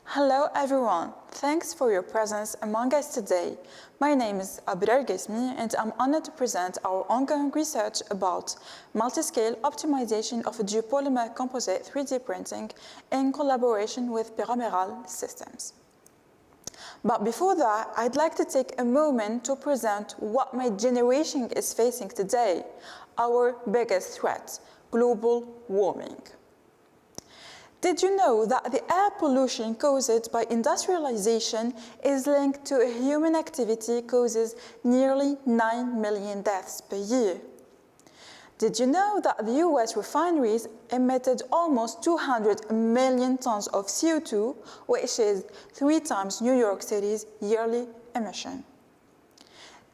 Hello everyone, thanks for your presence among us today. My name is Abrar Gasmi and I'm honored to present our ongoing research about multiscale optimization of geopolymer composite 3D printing in collaboration with Pyromeral Systems. But before that, I'd like to take a moment to present what my generation is facing today, our biggest threat, global warming. Did you know that the air pollution caused by industrialization is linked to a human activity causes nearly 9 million deaths per year? Did you know that the US refineries emitted almost 200 million tons of CO2, which is 3 times New York City's yearly emission?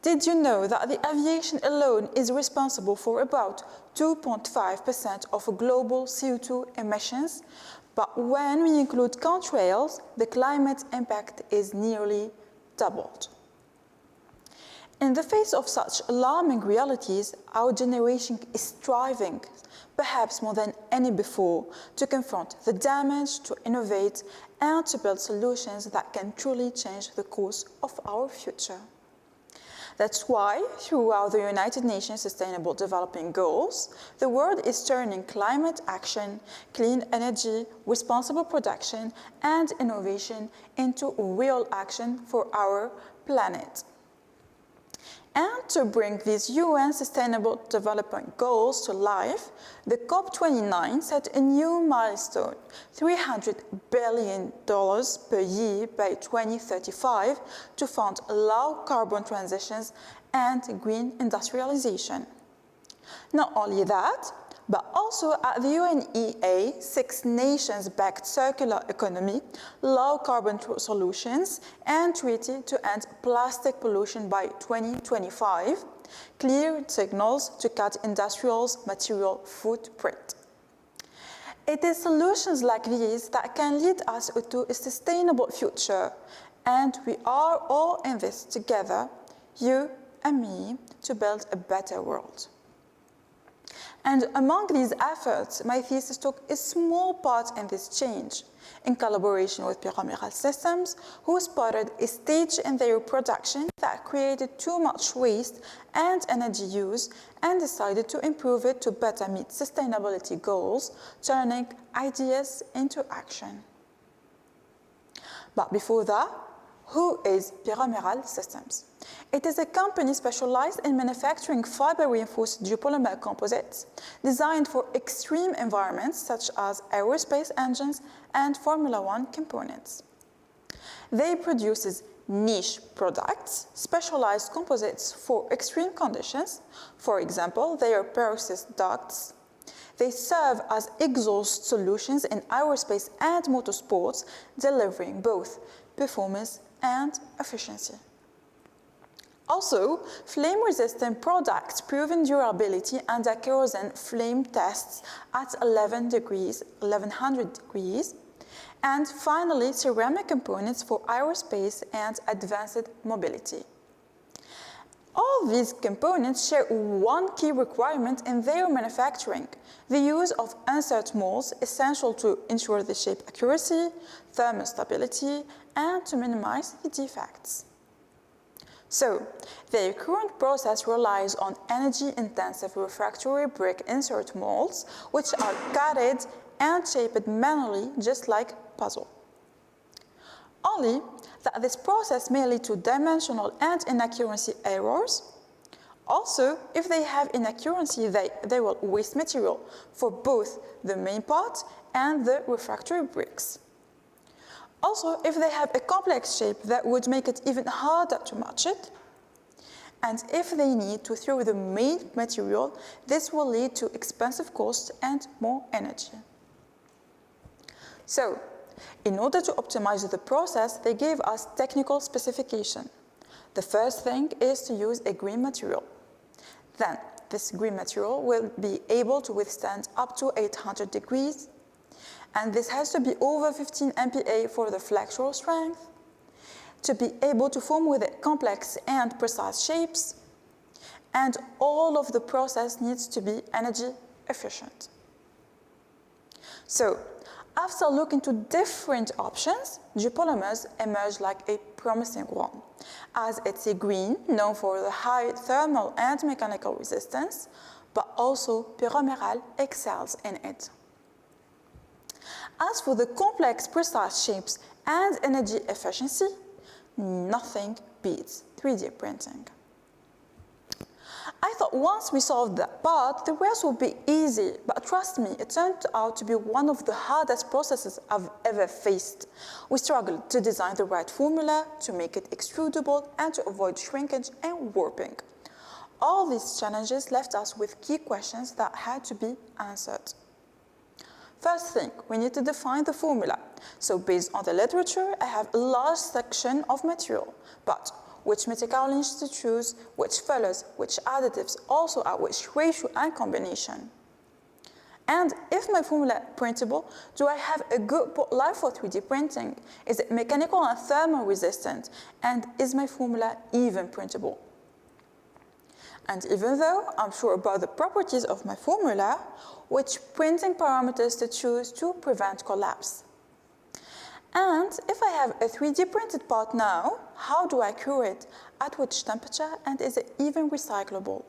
Did you know that the aviation alone is responsible for about 2.5% of global CO2 emissions? But when we include contrails, the climate impact is nearly doubled. In the face of such alarming realities, our generation is striving, perhaps more than any before, to confront the damage, to innovate, and to build solutions that can truly change the course of our future. That's why, throughout the United Nations Sustainable Development Goals, the world is turning climate action, clean energy, responsible production, and innovation into real action for our planet. And to bring these UN Sustainable Development Goals to life, the COP29 set a new milestone, $300 billion per year by 2035 to fund low carbon transitions and green industrialization. Not only that, but also at the UNEA, 6 nations-backed circular economy, low carbon solutions, and treaty to end plastic pollution by 2025, clear signals to cut industrial's material footprint. It is solutions like these that can lead us to a sustainable future, and we are all in this together, you and me, to build a better world. And among these efforts, my thesis took a small part in this change, in collaboration with Pyromeral Systems, who spotted a stage in their production that created too much waste and energy use and decided to improve it to better meet sustainability goals, turning ideas into action. But before that, who is Pyromeral Systems? It is a company specialized in manufacturing fiber-reinforced geopolymer composites designed for extreme environments such as aerospace engines and Formula One components. They produce niche products, specialized composites for extreme conditions. For example, they are peroxide ducts. They serve as exhaust solutions in aerospace and motorsports, delivering both performance and efficiency. Also, flame-resistant products proven durability under kerosene flame tests at 1100 degrees. And finally, ceramic components for aerospace and advanced mobility. All these components share one key requirement in their manufacturing, the use of insert molds essential to ensure the shape accuracy, thermal stability, and to minimize the defects. So, their current process relies on energy-intensive refractory brick insert molds, which are cutted and shaped manually, just like puzzle. Only that this process may lead to dimensional and inaccuracy errors. Also, if they have inaccuracy, they will waste material for both the main part and the refractory bricks. Also, if they have a complex shape, that would make it even harder to match it. And if they need to throw the main material, this will lead to expensive costs and more energy. So, in order to optimize the process, they gave us technical specification. The first thing is to use a green material. Then, this green material will be able to withstand up to 800 degrees. And this has to be over 15 MPa for the flexural strength, to be able to form with it complex and precise shapes, and all of the process needs to be energy efficient. So, After looking to different options, Geopolymers emerged like a promising one, as it's a green known for the high thermal and mechanical resistance, but also Pyromeral excels in it. As for the complex, precise shapes and energy efficiency, nothing beats 3D printing. I thought once we solved that part, the rest would be easy, but trust me, it turned out to be one of the hardest processes I've ever faced. We struggled to design the right formula, to make it extrudable, and to avoid shrinkage and warping. All these challenges left us with key questions that had to be answered. First thing, we need to define the formula. So based on the literature, I have a large section of material, but which metakaolins to choose, which fillers, which additives, also at which ratio and combination. And if my formula is printable, do I have a good life for 3D printing? Is it mechanical and thermal resistant? And is my formula even printable? And even though I'm sure about the properties of my formula, which printing parameters to choose to prevent collapse? And if I have a 3D printed part now, how do I cure it? At which temperature? And is it even recyclable?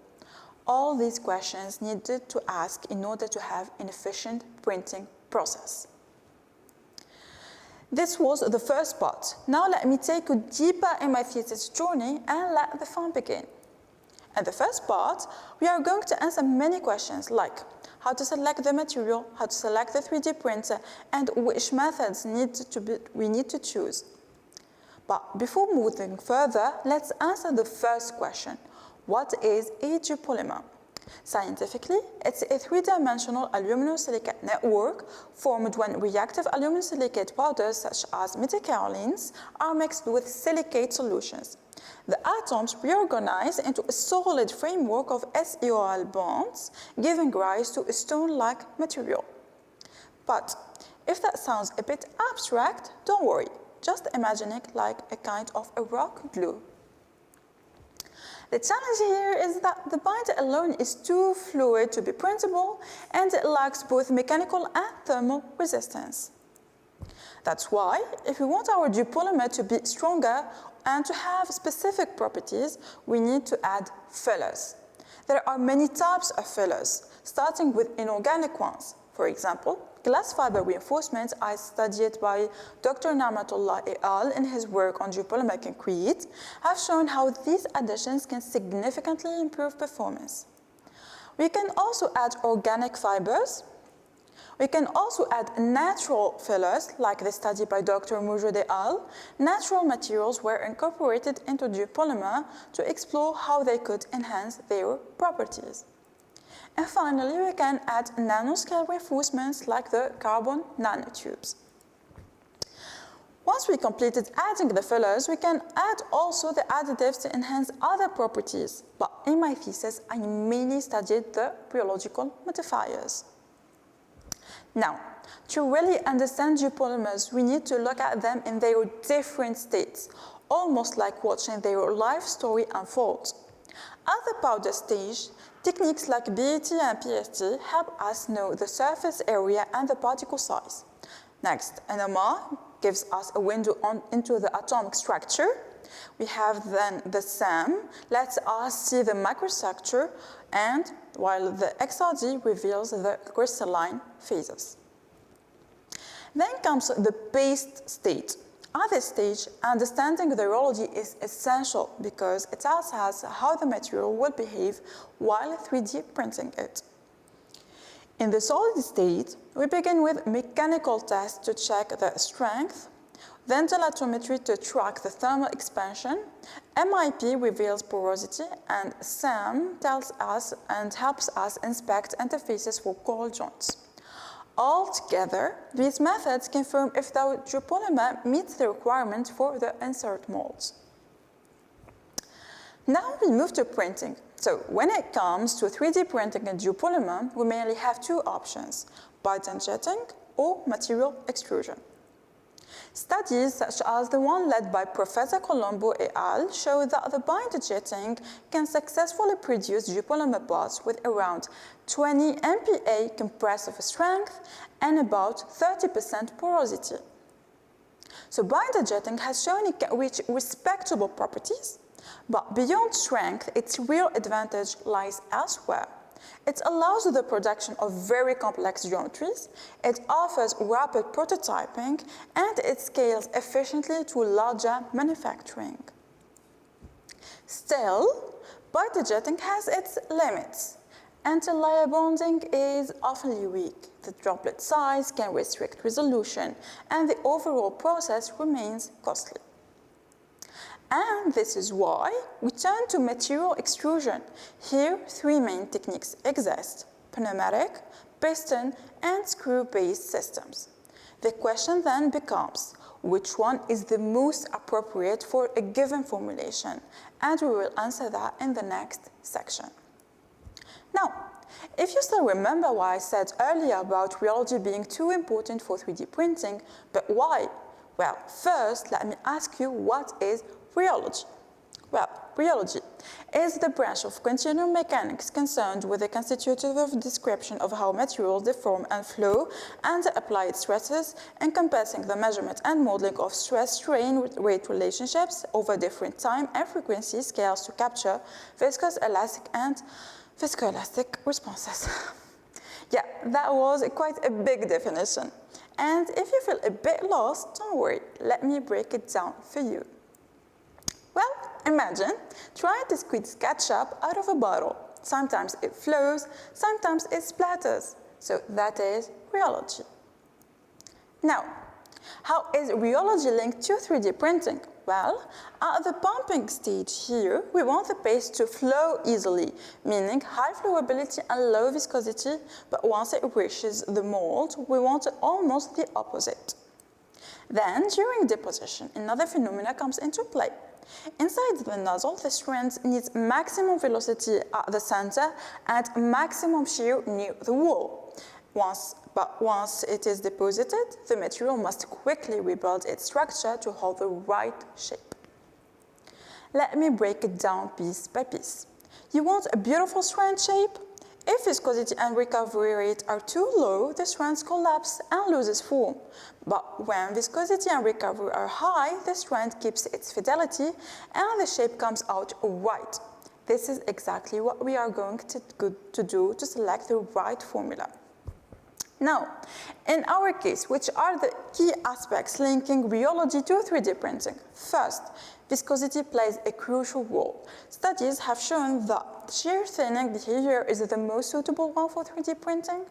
All these questions needed to ask in order to have an efficient printing process. This was the first part. Now let me take you deeper in my thesis journey and let the fun begin. In the first part, we are going to answer many questions like how to select the material, how to select the 3D printer, and which methods we need to choose. But before moving further, let's answer the first question. What is a geopolymer? Scientifically, it's a three-dimensional aluminum silicate network formed when reactive aluminum silicate powders such as metakaolins are mixed with silicate solutions. The atoms reorganize into a solid framework of SEOL bonds, giving rise to a stone-like material. But if that sounds a bit abstract, don't worry. Just imagine it like a kind of a rock glue. The challenge here is that the binder alone is too fluid to be printable, and it lacks both mechanical and thermal resistance. That's why, if we want our geopolymer to be stronger and to have specific properties, we need to add fillers. There are many types of fillers, starting with inorganic ones. For example, glass fiber reinforcements, as studied by Dr. Namatullah et al. In his work on geopolymer concrete, have shown how these additions can significantly improve performance. We can also add organic fibers. We can also add natural fillers, like the study by Dr. Mujud et al. Natural materials were incorporated into geopolymer to explore how they could enhance their properties. And finally, we can add nanoscale reinforcements like the carbon nanotubes. Once we completed adding the fillers, we can add also the additives to enhance other properties. But in my thesis, I mainly studied the rheological modifiers. Now, to really understand geopolymers, we need to look at them in their different states, almost like watching their life story unfold. At the powder stage, techniques like BAT and PFT help us know the surface area and the particle size. Next, NMR gives us a window into the atomic structure. We have then the SAM, lets us see the microstructure, and while the XRD reveals the crystalline phases. Then comes the paste state. At this stage, understanding the rheology is essential because it tells us how the material will behave while 3D printing it. In the solid state, we begin with mechanical tests to check the strength, then gelatometry to track the thermal expansion, MIP reveals porosity, and SAM tells us and helps us inspect interfaces for coil joints. Altogether, these methods confirm if the geopolymer meets the requirements for the insert molds. Now we move to printing. So when it comes to 3D printing a geopolymer, we mainly have two options, bind and jetting or material extrusion. Studies such as the one led by Professor Colombo et al. Show that the binder jetting can successfully produce geopolymer parts with around 20 MPa compressive strength and about 30% porosity. So binder jetting has shown it can reach respectable properties, but beyond strength, its real advantage lies elsewhere. It allows the production of very complex geometries, it offers rapid prototyping, and it scales efficiently to larger manufacturing. Still, binder jetting has its limits. Anti-layer bonding is awfully weak. The droplet size can restrict resolution, and the overall process remains costly. And this is why we turn to material extrusion. Here, three main techniques exist: pneumatic, piston, and screw-based systems. The question then becomes, which one is the most appropriate for a given formulation? And we will answer that in the next section. Now, if you still remember what I said earlier about rheology being too important for 3D printing, but why? Well, first, let me ask you, what is rheology? Well, rheology is the branch of continuum mechanics concerned with the constitutive description of how materials deform and flow under applied stresses, encompassing the measurement and modeling of stress-strain rate relationships over different time and frequency scales to capture viscous, elastic, and viscoelastic responses. Yeah, that was quite a big definition. And if you feel a bit lost, don't worry, let me break it down for you. Well, imagine trying to squeeze ketchup out of a bottle. Sometimes it flows, sometimes it splatters. So that is rheology. Now, how is rheology linked to 3D printing? Well, at the pumping stage here, we want the paste to flow easily, meaning high flowability and low viscosity, but once it reaches the mold, we want almost the opposite. Then, during deposition, another phenomena comes into play. Inside the nozzle, the strand needs maximum velocity at the center and maximum shear near the wall. But once it is deposited, the material must quickly rebuild its structure to hold the right shape. Let me break it down piece by piece. You want a beautiful strand shape? If viscosity and recovery rate are too low, the strands collapse and loses form. But when viscosity and recovery are high, the strand keeps its fidelity and the shape comes out right. This is exactly what we are going to do to select the right formula. Now, in our case, which are the key aspects linking rheology to 3D printing? First, viscosity plays a crucial role. Studies have shown that shear thinning behavior is the most suitable one for 3D printing.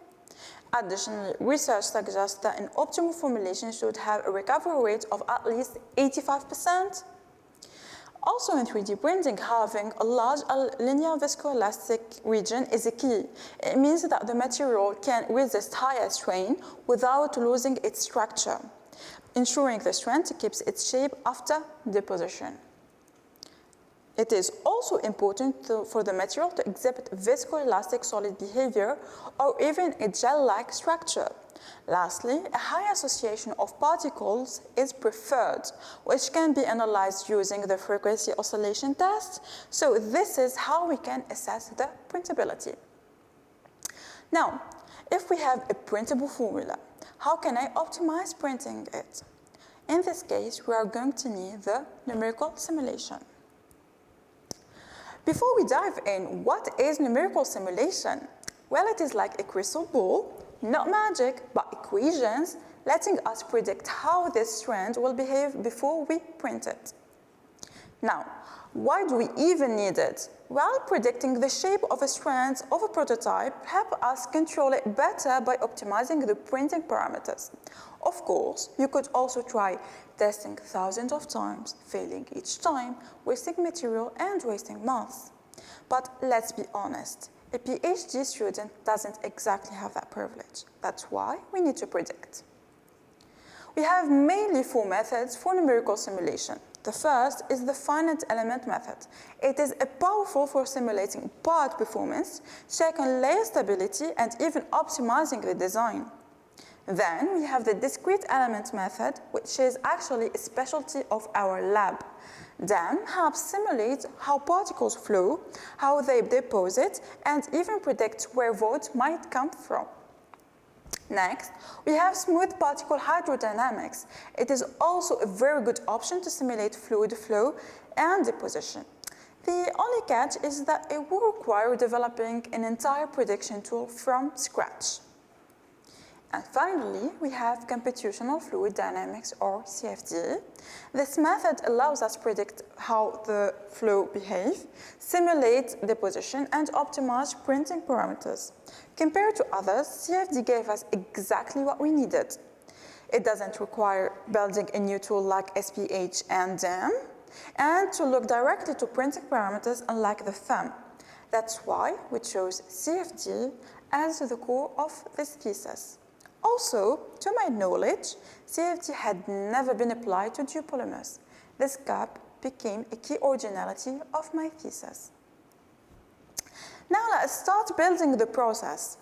Additionally, research suggests that an optimal formulation should have a recovery rate of at least 85%. Also in 3D printing, having a large linear viscoelastic region is a key. It means that the material can resist higher strain without losing its structure, ensuring the strand keeps its shape after deposition. It is also important for the material to exhibit viscoelastic solid behavior or even a gel-like structure. Lastly, a high association of particles is preferred, which can be analyzed using the frequency oscillation test. So this is how we can assess the printability. Now, if we have a printable formula, how can I optimize printing it? In this case, we are going to need the numerical simulation. Before we dive in, what is numerical simulation? Well, it is like a crystal ball, not magic, but equations, letting us predict how this strand will behave before we print it. Now, why do we even need it? Well, predicting the shape of a strand of a prototype helps us control it better by optimizing the printing parameters. Of course, you could also try testing thousands of times, failing each time, wasting material and wasting months. But let's be honest, a PhD student doesn't exactly have that privilege. That's why we need to predict. We have mainly four methods for numerical simulation. The first is the finite element method. It is powerful for simulating part performance, checking layer stability, and even optimizing the design. Then we have the discrete element method, which is actually a specialty of our lab. DEM helps simulate how particles flow, how they deposit, and even predict where voids might come from. Next, we have smooth particle hydrodynamics. It is also a very good option to simulate fluid flow and deposition. The only catch is that it will require developing an entire prediction tool from scratch. And finally, we have computational fluid dynamics, or CFD. This method allows us to predict how the flow behaves, simulate deposition, and optimize printing parameters. Compared to others, CFD gave us exactly what we needed. It doesn't require building a new tool like SPH and DEM, and to look directly to printing parameters unlike the thumb. That's why we chose CFD as the core of this thesis. Also, to my knowledge, CFD had never been applied to geopolymers. This gap became a key originality of my thesis. Now let's start building the process.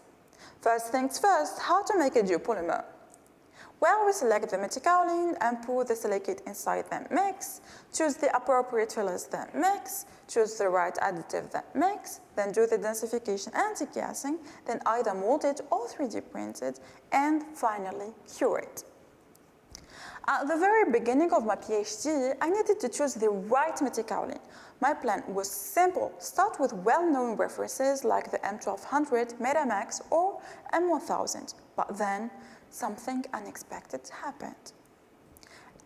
First things first, how to make a geopolymer. Well, we select the metakaolin and pour the silicate inside the mix, choose the appropriate fillers that mix, choose the right additive that mix, then do the densification and degassing, then either mold it or 3D print it, and finally cure it. At the very beginning of my PhD, I needed to choose the right metakaolin. My plan was simple. Start with well-known references like the M1200, Metamax, or M1000. But then, something unexpected happened.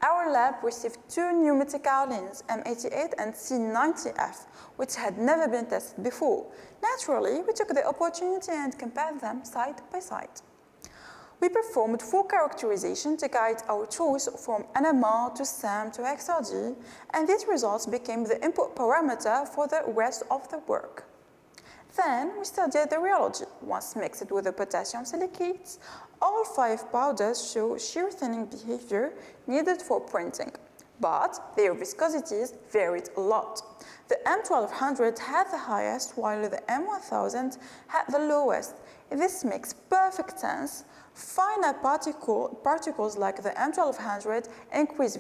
Our lab received two new metakaolins, M88 and C90F, which had never been tested before. Naturally, we took the opportunity and compared them side by side. We performed full characterization to guide our choice from NMR to SAM to XRD, and these results became the input parameter for the rest of the work. Then we studied the rheology. Once mixed with the potassium silicates, all 5 powders show shear thinning behavior needed for printing, but their viscosities varied a lot. The M1200 had the highest, while the M1000 had the lowest. This makes perfect sense. Finer particles like the M1200 increase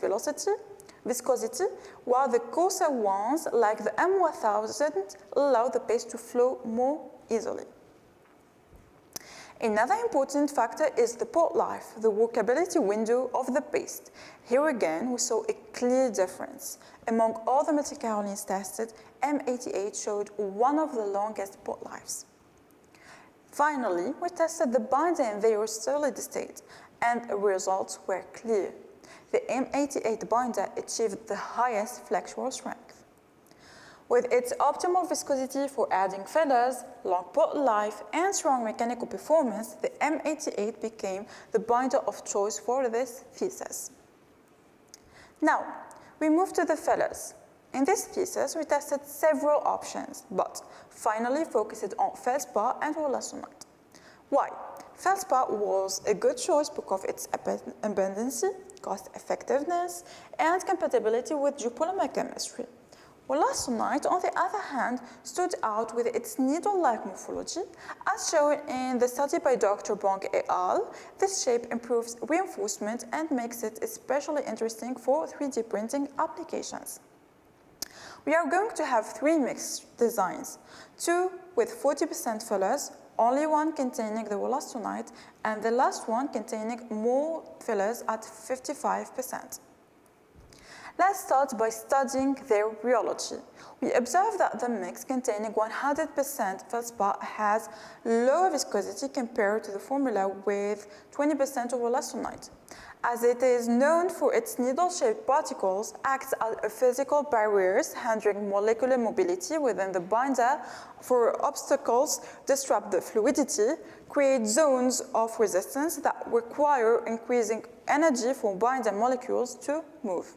viscosity, while the coarser ones like the M1000 allow the paste to flow more easily. Another important factor is the port life, the workability window of the paste. Here again, we saw a clear difference. Among all the metakaolins tested, M88 showed one of the longest port lives. Finally, we tested the binder in their solid state, and the results were clear. The M88 binder achieved the highest flexural strength. With its optimal viscosity for adding fillers, long port life, and strong mechanical performance, the M88 became the binder of choice for this thesis. Now, we move to the fillers. In this thesis, we tested several options, but finally focused on feldspar and Wollastonite. Why? Feldspar was a good choice because of its abundancy, cost effectiveness, and compatibility with geopolymer chemistry. Wollastonite, on the other hand, stood out with its needle-like morphology. As shown in the study by Dr. Bong et al., this shape improves reinforcement and makes it especially interesting for 3D printing applications. We are going to have 3 mixed designs, 2 with 40% fillers, only one containing the Wollastonite, and the last one containing more fillers at 55%. Let's start by studying their rheology. We observe that the mix containing 100% feldspar has lower viscosity compared to the formula with 20% of Wollastonite. As it is known for its needle-shaped particles, acts as physical barriers hindering molecular mobility within the binder for obstacles, disrupt the fluidity, create zones of resistance that require increasing energy for binder molecules to move.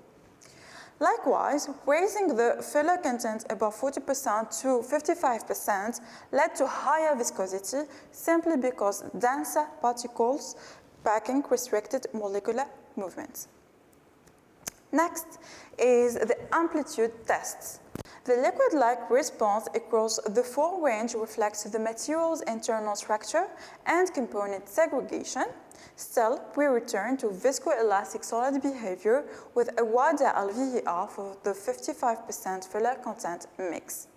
Likewise, raising the filler content above 40% to 55% led to higher viscosity simply because denser particles packing restricted molecular movements. Next is the amplitude tests. The liquid-like response across the full range reflects the material's internal structure and component segregation. Still, we return to viscoelastic solid behavior with a wider LVER for the 55% filler content mix.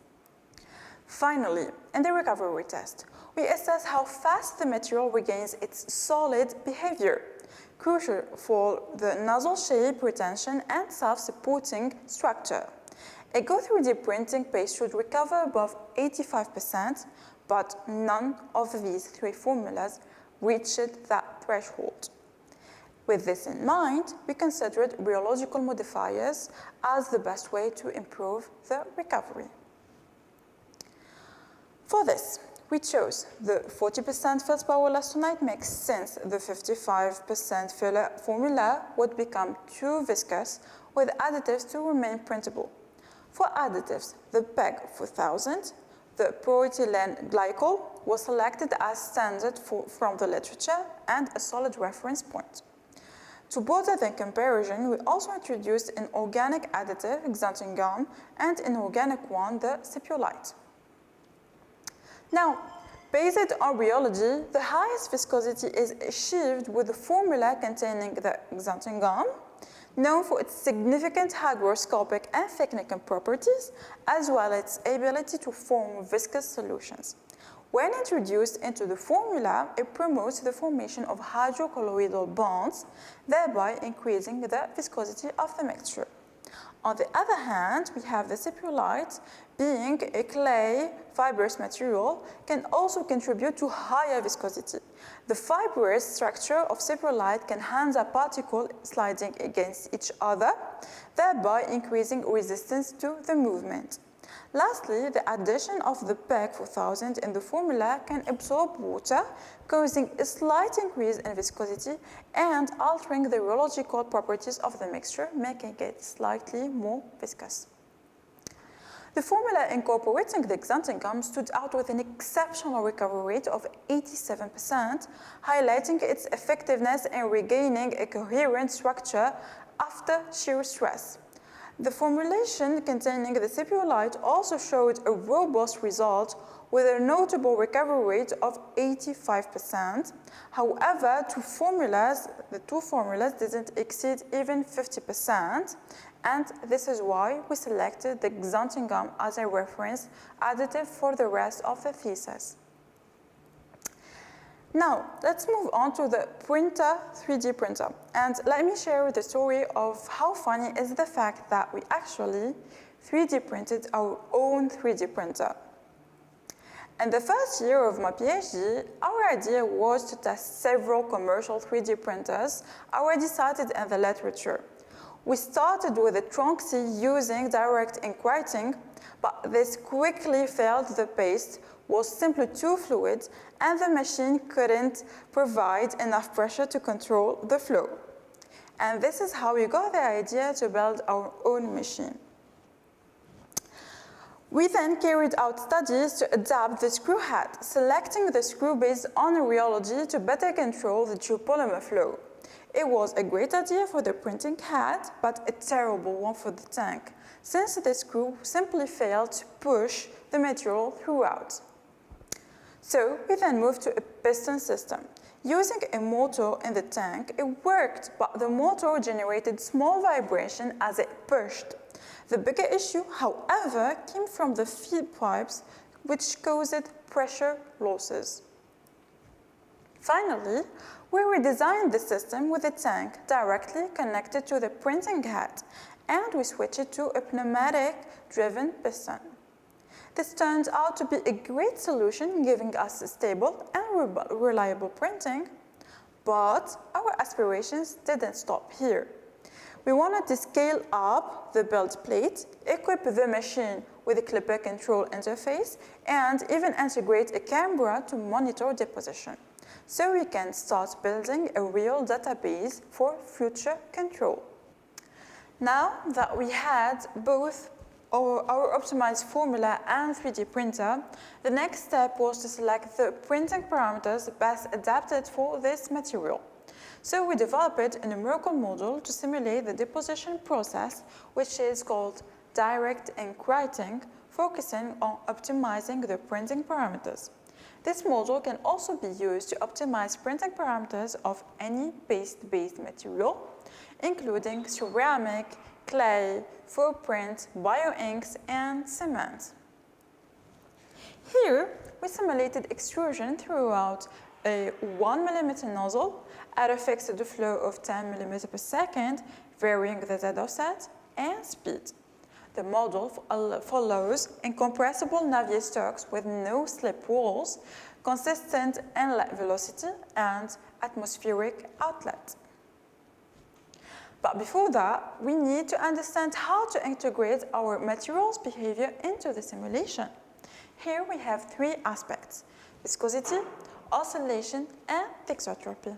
Finally, in the recovery test, we assess how fast the material regains its solid behavior, crucial for the nozzle shape, retention, and self-supporting structure. A Go 3D printing paste should recover above 85%, but none of these three formulas reached that threshold. With this in mind, we considered rheological modifiers as the best way to improve the recovery. For this, we chose the 40% feldspar wollastonite mix since the 55% filler formula would become too viscous with additives to remain printable. For additives, the PEG 4000, the polyethylene glycol was selected as standard from the literature and a solid reference point. To broaden the comparison, we also introduced an organic additive, xanthan, and an organic one, the cepuolite. Now, based on rheology, the highest viscosity is achieved with the formula containing the xanthan, known for its significant hygroscopic and thickening properties, as well as its ability to form viscous solutions. When introduced into the formula, it promotes the formation of hydrocolloidal bonds, thereby increasing the viscosity of the mixture. On the other hand, we have the cepuolite, being a clay fibrous material, can also contribute to higher viscosity. The fibrous structure of cepuolite can handle particles sliding against each other, thereby increasing resistance to the movement. Lastly, the addition of the PEG 4000 in the formula can absorb water, causing a slight increase in viscosity and altering the rheological properties of the mixture, making it slightly more viscous. The formula incorporating the xanthan stood out with an exceptional recovery rate of 87%, highlighting its effectiveness in regaining a coherent structure after shear stress. The formulation containing the cepuolite also showed a robust result with a notable recovery rate of 85%. However, the two formulas didn't exceed even 50%, and this is why we selected the xanthan as a reference additive for the rest of the thesis. Now, let's move on to the 3D printer. And let me share the story of how funny is the fact that we actually 3D printed our own 3D printer. In the first year of my PhD, our idea was to test several commercial 3D printers already cited in the literature. We started with a trunk C using direct ink writing, but this quickly failed. The paste was simply too fluid, and the machine couldn't provide enough pressure to control the flow. And this is how we got the idea to build our own machine. We then carried out studies to adapt the screw head, selecting the screw based on rheology to better control the geopolymer flow. It was a great idea for the printing head, but a terrible one for the tank, since the screw simply failed to push the material throughout. So we then moved to a piston system. Using a motor in the tank, it worked, but the motor generated small vibration as it pushed. The bigger issue, however, came from the feed pipes, which caused pressure losses. Finally, we redesigned the system with the tank directly connected to the printing head, and we switched it to a pneumatic-driven piston. This turned out to be a great solution, giving us a stable and reliable printing, but our aspirations didn't stop here. We wanted to scale up the build plate, equip the machine with a clipper control interface, and even integrate a camera to monitor deposition, so we can start building a real database for future control. Now that we had both our optimized formula and 3D printer, the next step was to select the printing parameters best adapted for this material. So we developed a numerical model to simulate the deposition process, which is called direct ink writing, focusing on optimizing the printing parameters. This model can also be used to optimize printing parameters of any paste-based material, including ceramic, clay, faux print, bioinks, and cement. Here, we simulated extrusion throughout a 1 mm nozzle at a fixed flow of 10 mm per second, varying the Z offset and speed. The model follows incompressible Navier-Stokes with no slip walls, consistent inlet velocity, and atmospheric outlet. But before that, we need to understand how to integrate our material's behavior into the simulation. Here we have three aspects: viscosity, oscillation, and thixotropy.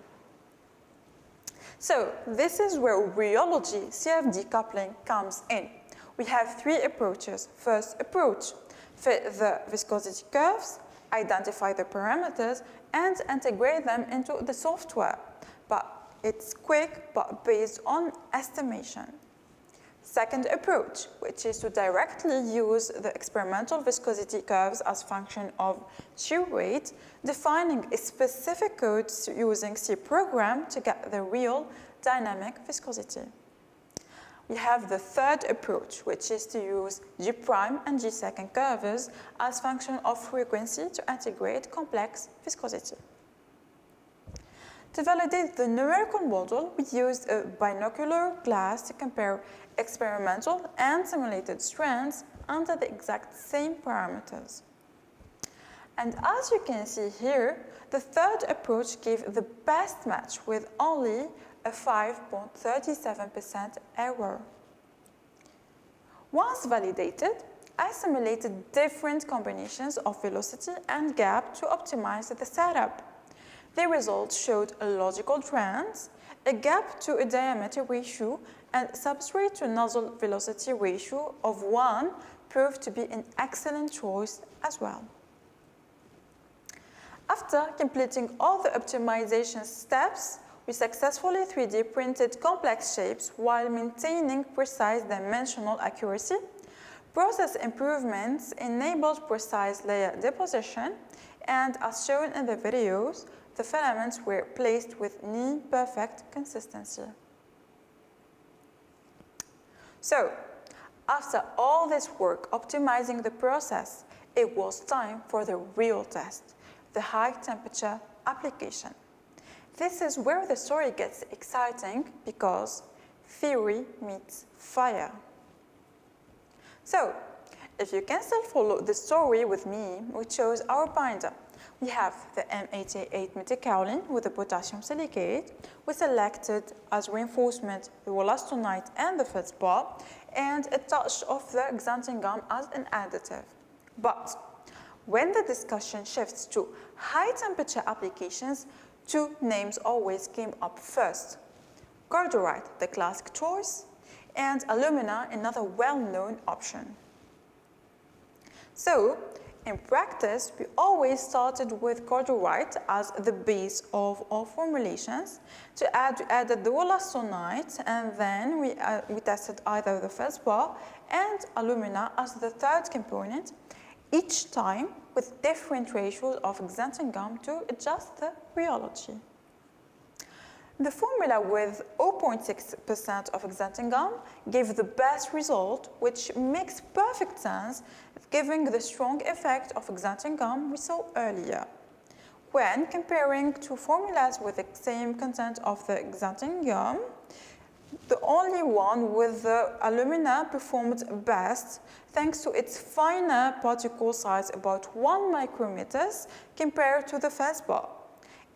So this is where rheology, CFD coupling, comes in. We have three approaches. First approach, fit the viscosity curves, identify the parameters, and integrate them into the software. But it's quick, but based on estimation. Second approach, which is to directly use the experimental viscosity curves as function of shear rate, defining a specific code using C program to get the real dynamic viscosity. We have the third approach, which is to use G' and G second curves as function of frequency to integrate complex viscosity. To validate the numerical model, we used a binocular glass to compare experimental and simulated strands under the exact same parameters. And as you can see here, the third approach gave the best match with only a 5.37% error. Once validated, I simulated different combinations of velocity and gap to optimize the setup. The results showed a logical trend, a gap to a diameter ratio, and substrate to nozzle velocity ratio of 1 proved to be an excellent choice as well. After completing all the optimization steps, we successfully 3D printed complex shapes while maintaining precise dimensional accuracy. Process improvements enabled precise layer deposition, and as shown in the videos, the filaments were placed with near-perfect consistency. So, after all this work optimizing the process, it was time for the real test, the high temperature application. This is where the story gets exciting because theory meets fire. So, if you can still follow the story with me, we chose our binder. We have the M88 metakaolin with the potassium silicate. We selected as reinforcement the Wollastonite and the feldspar, and a touch of the xanthan gum as an additive. But when the discussion shifts to high temperature applications, two names always came up first: cordierite, the classic choice, and alumina, another well-known option. So, in practice, we always started with cordierite as the base of our formulations. We added the Wollastonite, and then we tested either the feldspar and alumina as the third component, each time with different ratios of xanthan gum to adjust the rheology. The formula with 0.6% of xanthan gum gave the best result, which makes perfect sense, giving the strong effect of xanthan gum we saw earlier. When comparing two formulas with the same content of the xanthan gum, the only one with the alumina performed best thanks to its finer particle size, about 1 micrometers, compared to the feldspar.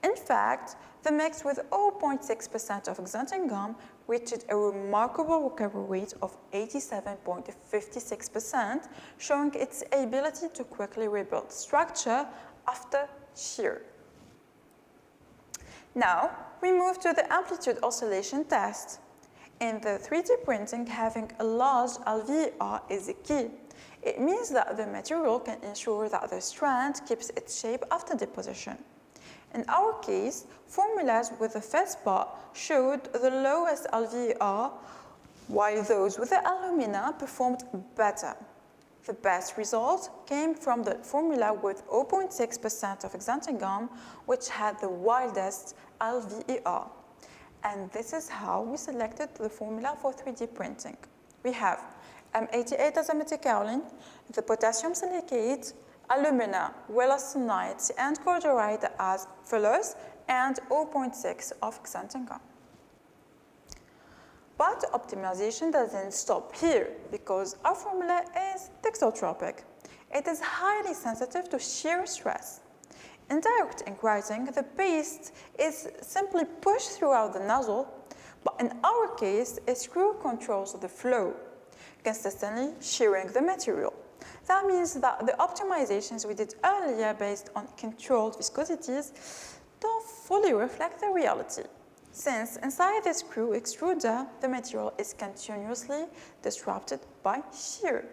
In fact, the mix with 0.6% of xanthan gum reached a remarkable recovery rate of 87.56%, showing its ability to quickly rebuild structure after shear. Now, we move to the amplitude oscillation test. In the 3D printing, having a large LVER is the key. It means that the material can ensure that the strand keeps its shape after deposition. In our case, formulas with the feldspar showed the lowest LVER, while those with the alumina performed better. The best result came from the formula with 0.6% of xanthan gum, which had the wildest LVER. And this is how we selected the formula for 3D printing. We have M88 as a metakaolin, the potassium silicate, alumina, Wollastonite, and cordierite as fillers, and 0.6 of xanthan gum. But optimization doesn't stop here because our formula is thixotropic. It is highly sensitive to shear stress. In direct ink writing, the paste is simply pushed throughout the nozzle, but in our case, a screw controls the flow, consistently shearing the material. That means that the optimizations we did earlier based on controlled viscosities don't fully reflect the reality, since inside the screw extruder, the material is continuously disrupted by shear.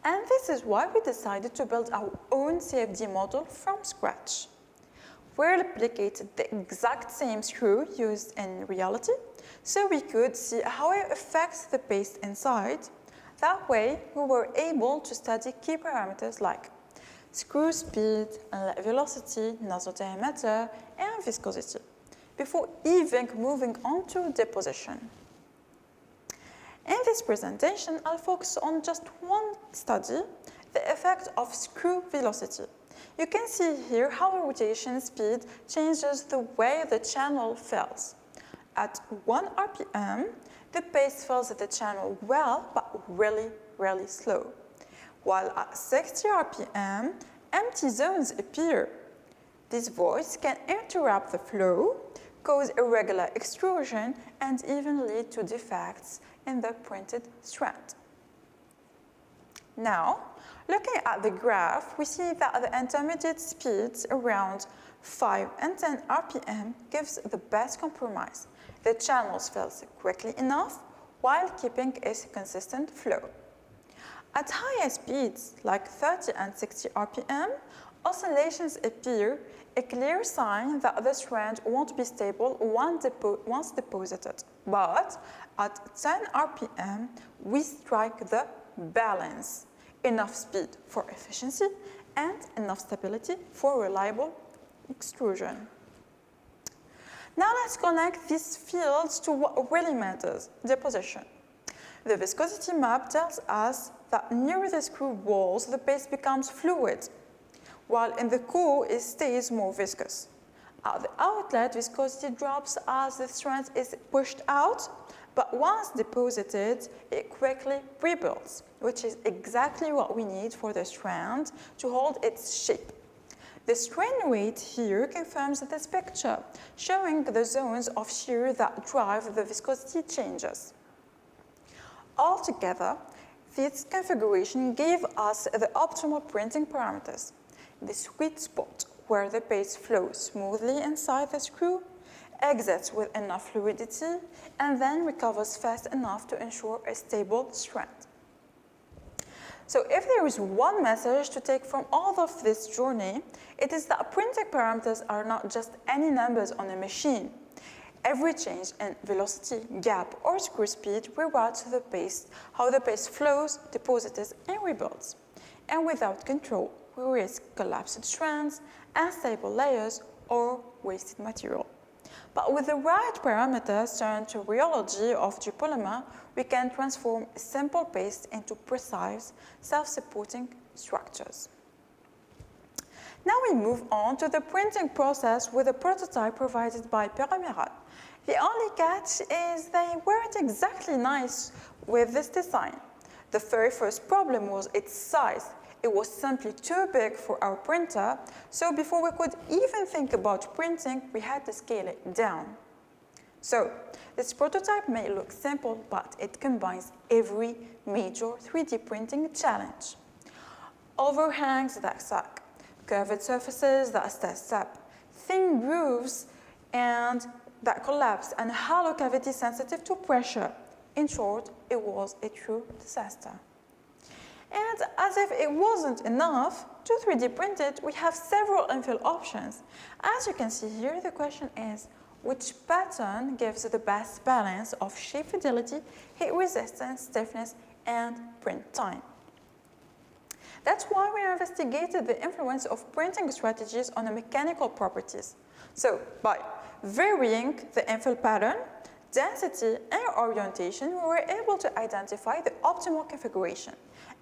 And this is why we decided to build our own CFD model from scratch. We replicated the exact same screw used in Rheology, so we could see how it affects the paste inside. That way, we were able to study key parameters like screw speed, inlet velocity, nozzle diameter, and viscosity, before even moving on to deposition. In this presentation, I'll focus on just one study, the effect of screw velocity. You can see here how rotation speed changes the way the channel fills. At 1 RPM, the paste fills the channel well, but really, really slow. While at 60 RPM, empty zones appear. This voice can interrupt the flow, cause irregular extrusion, and even lead to defects in the printed strand. Now, looking at the graph, we see that the intermediate speeds around 5 and 10 RPM gives the best compromise. The channels fill quickly enough while keeping a consistent flow. At higher speeds, like 30 and 60 RPM, oscillations appear, a clear sign that the strand won't be stable once deposited. But at 10 RPM, we strike the balance. Enough speed for efficiency and enough stability for reliable extrusion. Now let's connect these fields to what really matters, deposition. The viscosity map tells us that near the screw walls, the paste becomes fluid, while in the core, it stays more viscous. At the outlet, viscosity drops as the strand is pushed out, but once deposited, it quickly rebuilds, which is exactly what we need for the strand to hold its shape. The strain rate here confirms this picture, showing the zones of shear that drive the viscosity changes. Altogether, this configuration gave us the optimal printing parameters, the sweet spot where the paste flows smoothly inside the screw, exits with enough fluidity, and then recovers fast enough to ensure a stable strand. So if there is one message to take from all of this journey, it is that printing parameters are not just any numbers on a machine. Every change in velocity, gap, or screw speed reroutes the paste, how the paste flows, deposits, and rebuilds. And without control, we risk collapsed strands, unstable layers, or wasted material. But with the right parameters turned to rheology of Geopolymer, we can transform a simple paste into precise, self-supporting structures. Now we move on to the printing process with a prototype provided by Pyromeral. The only catch is they weren't exactly nice with this design. The very first problem was its size. It was simply too big for our printer, so before we could even think about printing, we had to scale it down. So, this prototype may look simple, but it combines every major 3D printing challenge. Overhangs that suck, curved surfaces that step, thin grooves and that collapse, and hollow cavity sensitive to pressure. In short, it was a true disaster. And as if it wasn't enough, to 3D print it, we have several infill options. As you can see here, the question is, which pattern gives the best balance of shape fidelity, heat resistance, stiffness, and print time. That's why we investigated the influence of printing strategies on the mechanical properties. So, by varying the infill pattern, density, and orientation, we were able to identify the optimal configuration.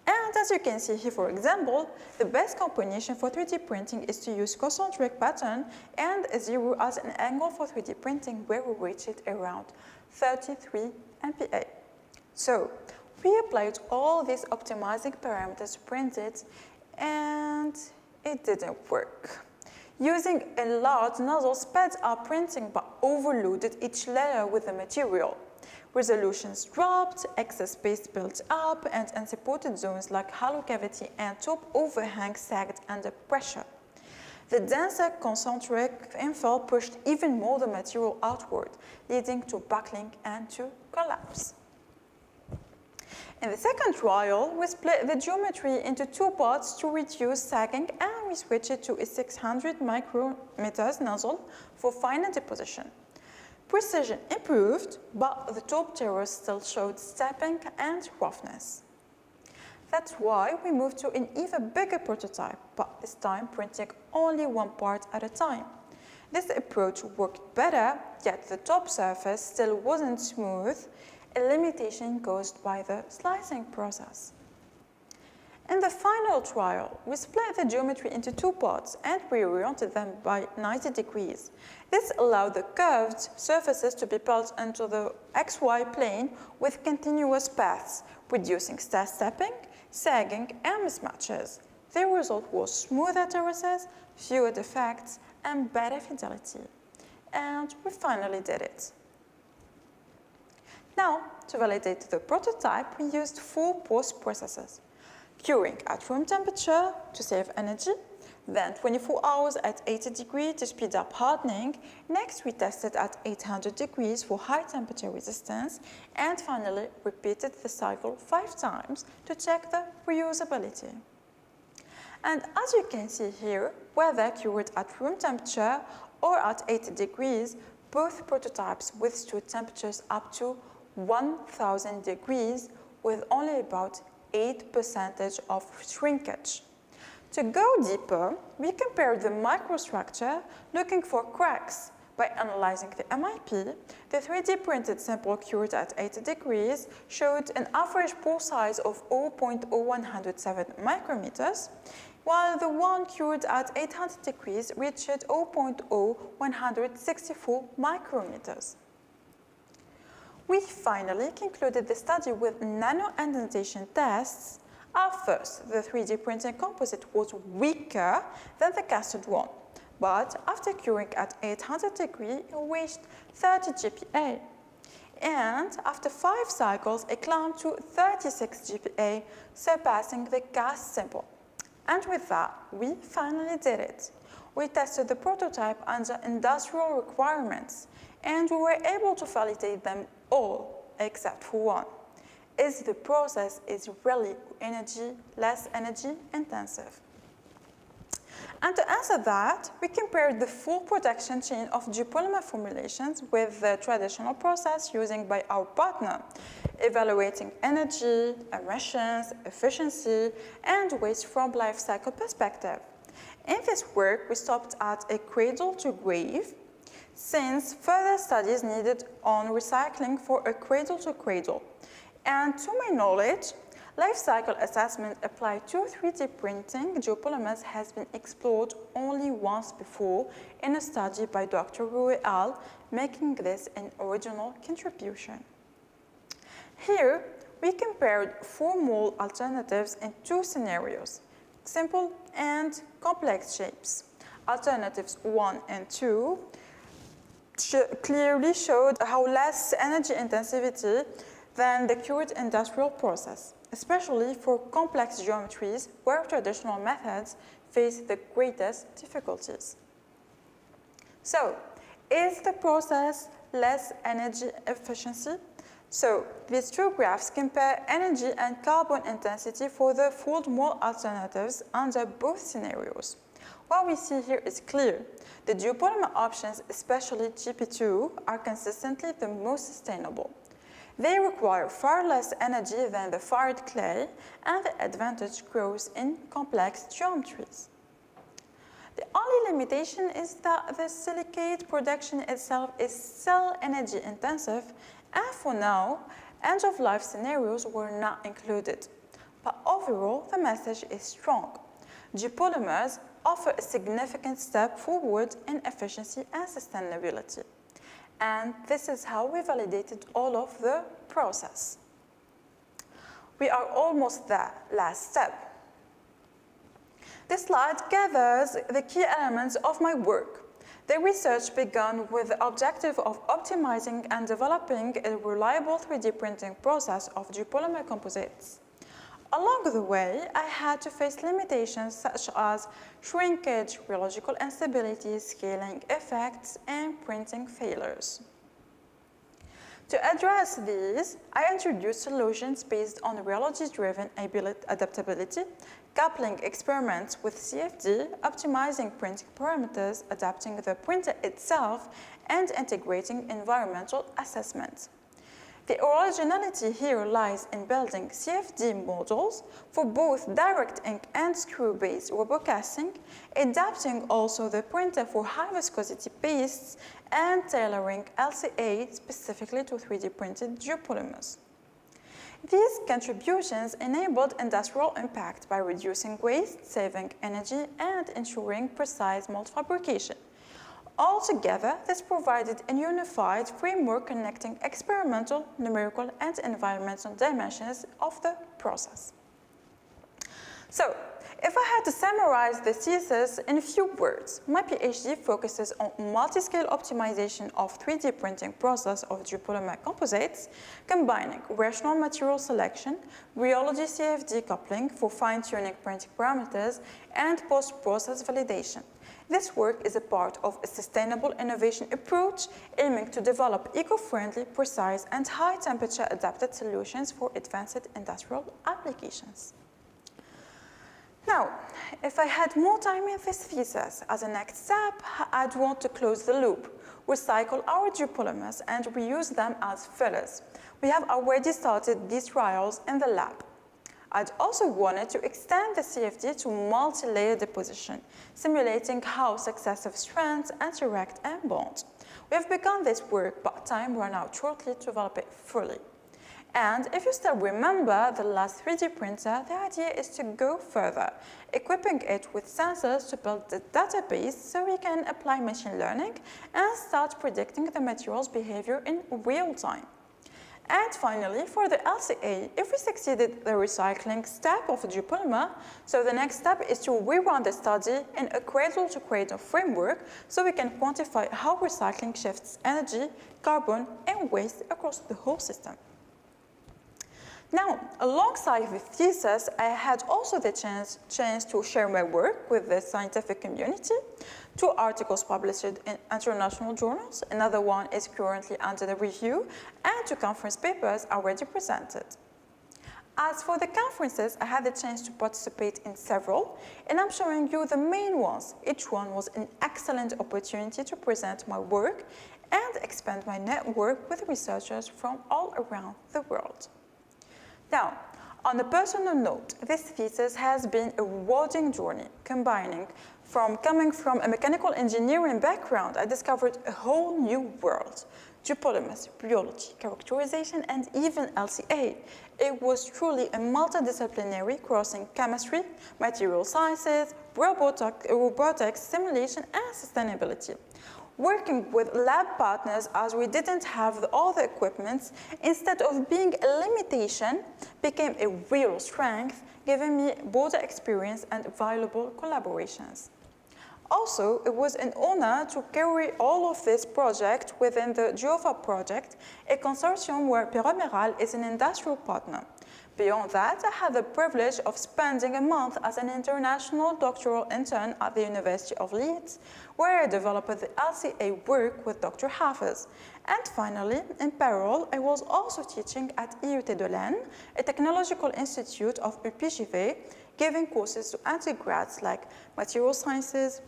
And as you can see here, for example, the best combination for 3D printing is to use concentric pattern and 0 as an angle for 3D printing, where we reach it around 33 MPa. So, we applied all these optimizing parameters to print it, and it didn't work. Using a large nozzle sped up printing but overloaded each layer with the material. Resolutions dropped, excess space built up, and unsupported zones like hollow cavity and top overhang sagged under pressure. The denser concentric infill pushed even more the material outward, leading to buckling and to collapse. In the second trial, we split the geometry into 2 parts to reduce sagging, and we switched it to a 600 micrometers nozzle for finer deposition. Precision improved, but the top tiers still showed stepping and roughness. That's why we moved to an even bigger prototype, but this time printing only 1 part at a time. This approach worked better, yet the top surface still wasn't smooth, a limitation caused by the slicing process. In the final trial, we split the geometry into 2 parts and reoriented them by 90 degrees. This allowed the curved surfaces to be built into the XY plane with continuous paths, reducing stepping, sagging, and mismatches. The result was smoother terraces, fewer defects, and better fidelity. And we finally did it. Now, to validate the prototype, we used 4 post-processes. Curing at room temperature to save energy, then 24 hours at 80 degrees to speed up hardening. Next, we tested at 800 degrees for high temperature resistance, and finally repeated the cycle 5 times to check the reusability. And as you can see here, whether cured at room temperature or at 80 degrees, both prototypes withstood temperatures up to 1000 degrees with only about 8% of shrinkage. To go deeper, we compared the microstructure looking for cracks. By analyzing the MIP, the 3D printed sample cured at 80 degrees showed an average pore size of 0.0107 micrometers, while the one cured at 800 degrees reached 0.0164 micrometers. We finally concluded the study with nano-indentation tests. At first, the 3D printing composite was weaker than the casted one, but after curing at 800 degrees, it reached 30 GPa. And after 5 cycles, it climbed to 36 GPa, surpassing the cast sample. And with that, we finally did it. We tested the prototype under industrial requirements, and we were able to validate them all except for one. The process is really less energy intensive. And to answer that, we compared the full production chain of geopolymer formulations with the traditional process used by our partner, evaluating energy, emissions, efficiency, and waste from life cycle perspective. In this work, we stopped at a cradle to grave, since further studies needed on recycling for a cradle to cradle. And to my knowledge, life cycle assessment applied to 3D printing geopolymers has been explored only once before in a study by Dr. Rheology, making this an original contribution. Here, we compared 4 mold alternatives in 2 scenarios, simple and complex shapes. Alternatives 1 and 2 clearly showed how less energy intensivity than the cured industrial process, especially for complex geometries where traditional methods face the greatest difficulties. So, is the process less energy efficiency? So, these 2 graphs compare energy and carbon intensity for the fold mold alternatives under both scenarios. What we see here is clear. The geopolymer options, especially GP2, are consistently the most sustainable. They require far less energy than the fired clay, and the advantage grows in complex geometries. The only limitation is that the silicate production itself is still energy intensive, and for now, end-of-life scenarios were not included. But overall, the message is strong. Geopolymers offer a significant step forward in efficiency and sustainability. And this is how we validated all of the process. We are almost there, last step. This slide gathers the key elements of my work. The research began with the objective of optimizing and developing a reliable 3D printing process of geopolymer composites. Along the way, I had to face limitations such as shrinkage, rheological instability, scaling effects, and printing failures. To address these, I introduced solutions based on rheology-driven adaptability, coupling experiments with CFD, optimizing printing parameters, adapting the printer itself, and integrating environmental assessment. The originality here lies in building CFD models for both direct ink and screw-based robocasting, adapting also the printer for high viscosity pastes, and tailoring LCA specifically to 3D printed geopolymers. These contributions enabled industrial impact by reducing waste, saving energy, and ensuring precise mold fabrication. Altogether, this provided a unified framework connecting experimental, numerical, and environmental dimensions of the process. So, if I had to summarize the thesis in a few words, my PhD focuses on multiscale optimization of 3D printing process of geopolymer composites, combining rational material selection, rheology CFD coupling for fine-tuning printing parameters, and post-process validation. This work is a part of a sustainable innovation approach aiming to develop eco-friendly, precise, and high-temperature adapted solutions for advanced industrial applications. Now, if I had more time in this thesis, as a next step, I'd want to close the loop, recycle our geopolymers, and reuse them as fillers. We have already started these trials in the lab. I'd also wanted to extend the CFD to multi-layer deposition, simulating how successive strands interact and bond. We have begun this work, but time ran out shortly to develop it fully. And if you still remember the last 3D printer, the idea is to go further, equipping it with sensors to build the database so we can apply machine learning and start predicting the material's behavior in real time. And finally, for the LCA, if we succeeded the recycling step of a geopolymer, so the next step is to rerun the study in a cradle-to-cradle framework so we can quantify how recycling shifts energy, carbon, and waste across the whole system. Now, alongside the thesis, I had also the chance to share my work with the scientific community. 2 articles published in international journals, another one is currently under the review, and 2 conference papers already presented. As for the conferences, I had the chance to participate in several, and I'm showing you the main ones. Each one was an excellent opportunity to present my work and expand my network with researchers from all around the world. Now, on a personal note, this thesis has been a rewarding journey, coming from a mechanical engineering background, I discovered a whole new world. Geopolymers, rheology, characterization, and even LCA. It was truly a multidisciplinary crossing chemistry, material sciences, robotics, simulation, and sustainability. Working with lab partners, as we didn't have all the equipment, instead of being a limitation, became a real strength, giving me broader experience and valuable collaborations. Also, it was an honor to carry all of this project within the GeoFab project, a consortium where Pyromeral is an industrial partner. Beyond that, I had the privilege of spending a month as an international doctoral intern at the University of Leeds, where I developed the LCA work with Dr. Hafez. And finally, in parallel, I was also teaching at IUT de Lens, a technological institute of UPGV, giving courses to undergrads like material sciences,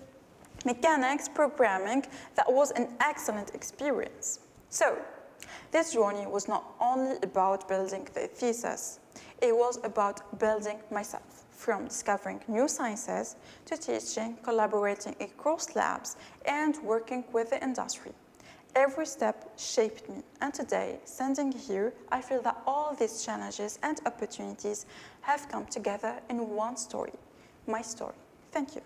mechanics, programming. That was an excellent experience. So, This journey was not only about building the thesis, it was about building myself, from discovering new sciences to teaching, collaborating across labs, and working with the industry. Every step shaped me, and today, standing here, I feel that all these challenges and opportunities have come together in one story, my story. Thank you.